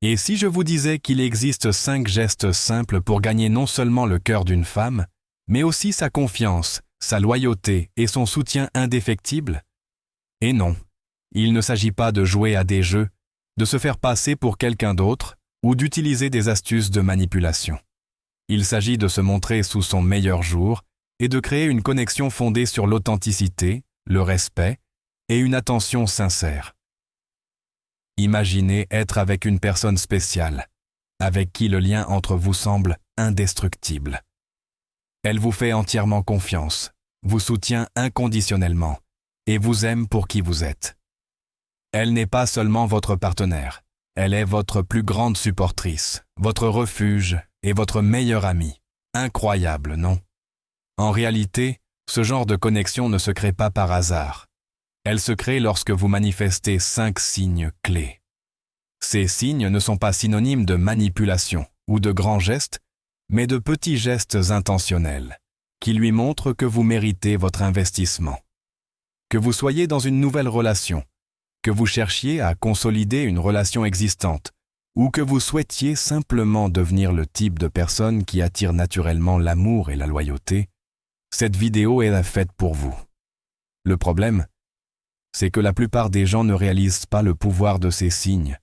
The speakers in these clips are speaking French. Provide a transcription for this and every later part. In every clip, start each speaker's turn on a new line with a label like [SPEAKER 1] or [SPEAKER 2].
[SPEAKER 1] Et si je vous disais qu'il existe 5 gestes simples pour gagner non seulement le cœur d'une femme, mais aussi sa confiance, sa loyauté et son soutien indéfectible? Et non, il ne s'agit pas de jouer à des jeux, de se faire passer pour quelqu'un d'autre ou d'utiliser des astuces de manipulation. Il s'agit de se montrer sous son meilleur jour et de créer une connexion fondée sur l'authenticité, le respect et une attention sincère. Imaginez être avec une personne spéciale, avec qui le lien entre vous semble indestructible. Elle vous fait entièrement confiance, vous soutient inconditionnellement et vous aime pour qui vous êtes. Elle n'est pas seulement votre partenaire, elle est votre plus grande supportrice, votre refuge et votre meilleure amie. Incroyable, non? En réalité, ce genre de connexion ne se crée pas par hasard. Elle se crée lorsque vous manifestez 5 signes clés. Ces signes ne sont pas synonymes de manipulation ou de grands gestes, mais de petits gestes intentionnels, qui lui montrent que vous méritez votre investissement. Que vous soyez dans une nouvelle relation, que vous cherchiez à consolider une relation existante, ou que vous souhaitiez simplement devenir le type de personne qui attire naturellement l'amour et la loyauté, cette vidéo est faite pour vous. Le problème, c'est que la plupart des gens ne réalisent pas le pouvoir de ces signes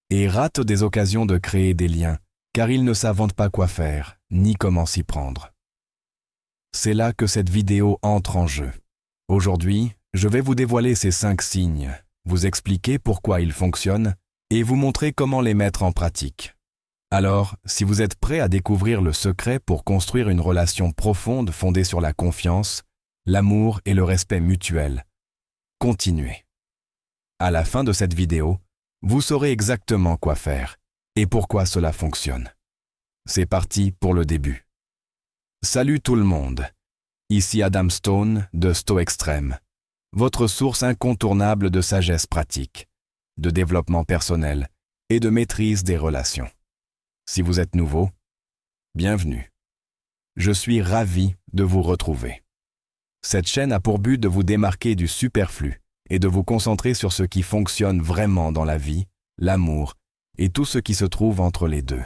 [SPEAKER 1] et ratent des occasions de créer des liens, car ils ne savent pas quoi faire, ni comment s'y prendre. C'est là que cette vidéo entre en jeu. Aujourd'hui, je vais vous dévoiler ces 5 signes, vous expliquer pourquoi ils fonctionnent et vous montrer comment les mettre en pratique. Alors, si vous êtes prêt à découvrir le secret pour construire une relation profonde fondée sur la confiance, l'amour et le respect mutuel, continuez. À la fin de cette vidéo, vous saurez exactement quoi faire et pourquoi cela fonctionne. C'est parti pour le début. Salut tout le monde, ici Adam Stone de Sto Extreme, votre source incontournable de sagesse pratique, de développement personnel et de maîtrise des relations. Si vous êtes nouveau, bienvenue. Je suis ravi de vous retrouver. Cette chaîne a pour but de vous démarquer du superflu et de vous concentrer sur ce qui fonctionne vraiment dans la vie, l'amour et tout ce qui se trouve entre les deux.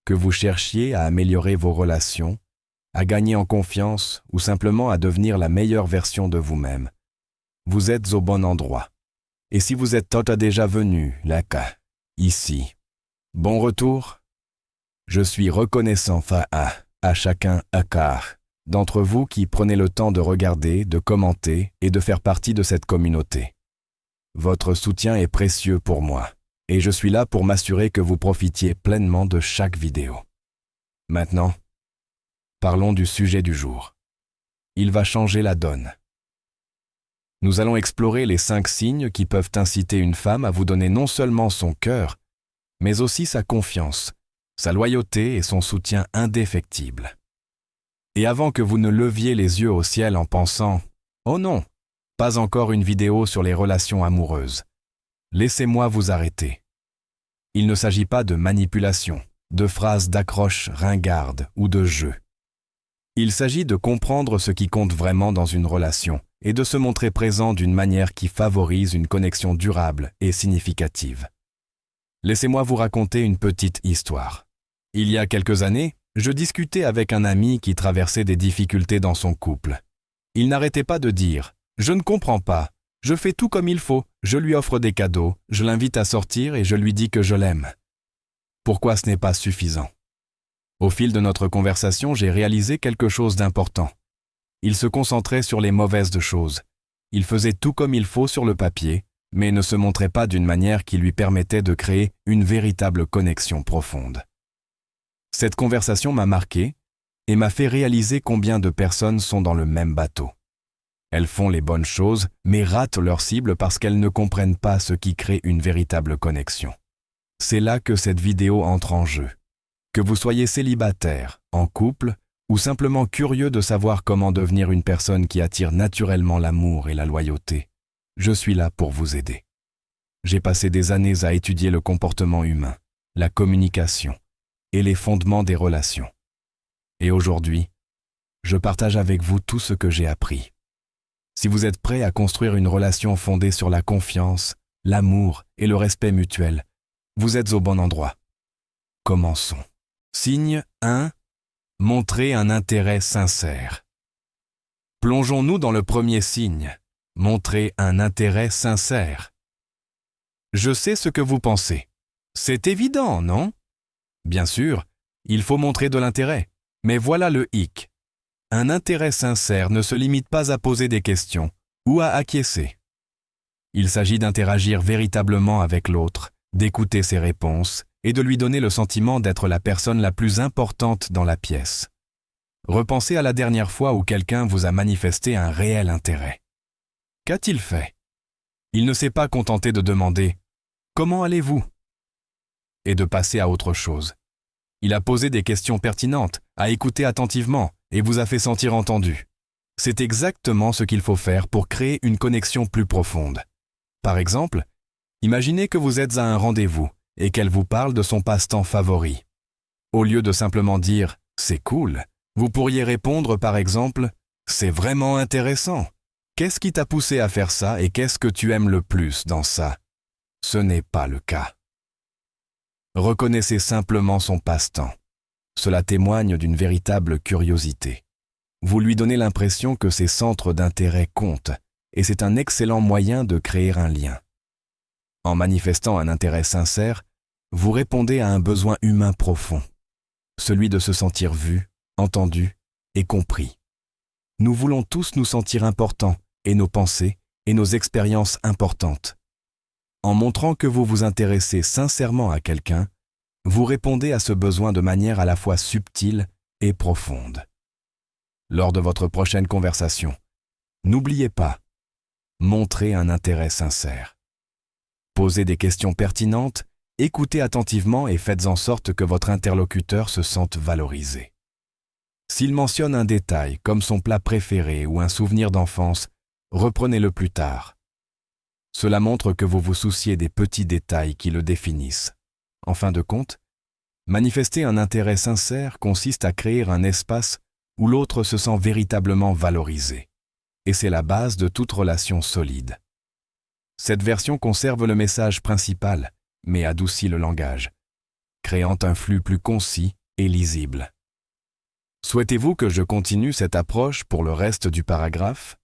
[SPEAKER 1] Que vous cherchiez à améliorer vos relations, à gagner en confiance ou simplement à devenir la meilleure version de vous-même, vous êtes au bon endroit. Et si vous êtes déjà venu, là, ici, bon retour. Je suis reconnaissant à chacun d'entre vous qui prenez le temps de regarder, de commenter et de faire partie de cette communauté. Votre soutien est précieux pour moi et je suis là pour m'assurer que vous profitiez pleinement de chaque vidéo. Maintenant, parlons du sujet du jour. Il va changer la donne. Nous allons explorer les 5 signes qui peuvent inciter une femme à vous donner non seulement son cœur, mais aussi sa confiance, sa loyauté et son soutien indéfectible. Et avant que vous ne leviez les yeux au ciel en pensant « Oh non, pas encore une vidéo sur les relations amoureuses », laissez-moi vous arrêter. Il ne s'agit pas de manipulation, de phrases d'accroche ringardes ou de jeu. Il s'agit de comprendre ce qui compte vraiment dans une relation et de se montrer présent d'une manière qui favorise une connexion durable et significative. Laissez-moi vous raconter une petite histoire. Il y a quelques années, je discutais avec un ami qui traversait des difficultés dans son couple. Il n'arrêtait pas de dire « Je ne comprends pas, je fais tout comme il faut, je lui offre des cadeaux, je l'invite à sortir et je lui dis que je l'aime. Pourquoi ce n'est pas suffisant ?» Au fil de notre conversation, j'ai réalisé quelque chose d'important. Il se concentrait sur les mauvaises choses. Il faisait tout comme il faut sur le papier, mais ne se montrait pas d'une manière qui lui permettait de créer une véritable connexion profonde. Cette conversation m'a marqué et m'a fait réaliser combien de personnes sont dans le même bateau. Elles font les bonnes choses, mais ratent leur cible parce qu'elles ne comprennent pas ce qui crée une véritable connexion. C'est là que cette vidéo entre en jeu. Que vous soyez célibataire, en couple, ou simplement curieux de savoir comment devenir une personne qui attire naturellement l'amour et la loyauté, je suis là pour vous aider. J'ai passé des années à étudier le comportement humain, la communication et les fondements des relations. Et aujourd'hui, je partage avec vous tout ce que j'ai appris. Si vous êtes prêt à construire une relation fondée sur la confiance, l'amour et le respect mutuel, Vous êtes au bon endroit. Commençons. Signe 1. Montrez un intérêt sincère. Plongeons-nous dans le premier signe. Montrez un intérêt sincère. Je sais ce que vous pensez. C'est évident, non? Bien sûr, il faut montrer de l'intérêt. Mais voilà le hic. Un intérêt sincère ne se limite pas à poser des questions ou à acquiescer. Il s'agit d'interagir véritablement avec l'autre, d'écouter ses réponses et de lui donner le sentiment d'être la personne la plus importante dans la pièce. Repensez à la dernière fois où quelqu'un vous a manifesté un réel intérêt. Qu'a-t-il fait? Il ne s'est pas contenté de demander « Comment allez-vous » et de passer à autre chose. Il a posé des questions pertinentes, a écouté attentivement et vous a fait sentir entendu. C'est exactement ce qu'il faut faire pour créer une connexion plus profonde. Par exemple, imaginez que vous êtes à un rendez-vous et qu'elle vous parle de son passe-temps favori. Au lieu de simplement dire « c'est cool », vous pourriez répondre par exemple « c'est vraiment intéressant ». Qu'est-ce qui t'a poussé à faire ça et qu'est-ce que tu aimes le plus dans ça? Ce n'est pas le cas. Reconnaissez simplement son passe-temps. Cela témoigne d'une véritable curiosité. Vous lui donnez l'impression que ses centres d'intérêt comptent et c'est un excellent moyen de créer un lien. En manifestant un intérêt sincère, vous répondez à un besoin humain profond, celui de se sentir vu, entendu et compris. Nous voulons tous nous sentir importants et nos pensées et nos expériences importantes. En montrant que vous vous intéressez sincèrement à quelqu'un, vous répondez à ce besoin de manière à la fois subtile et profonde. Lors de votre prochaine conversation, n'oubliez pas, montrez un intérêt sincère. Posez des questions pertinentes, écoutez attentivement et faites en sorte que votre interlocuteur se sente valorisé. S'il mentionne un détail comme son plat préféré ou un souvenir d'enfance, reprenez-le plus tard. Cela montre que vous vous souciez des petits détails qui le définissent. En fin de compte, manifester un intérêt sincère consiste à créer un espace où l'autre se sent véritablement valorisé. Et c'est la base de toute relation solide. Cette version conserve le message principal, mais adoucit le langage, créant un flux plus concis et lisible. Souhaitez-vous que je continue cette approche pour le reste du paragraphe?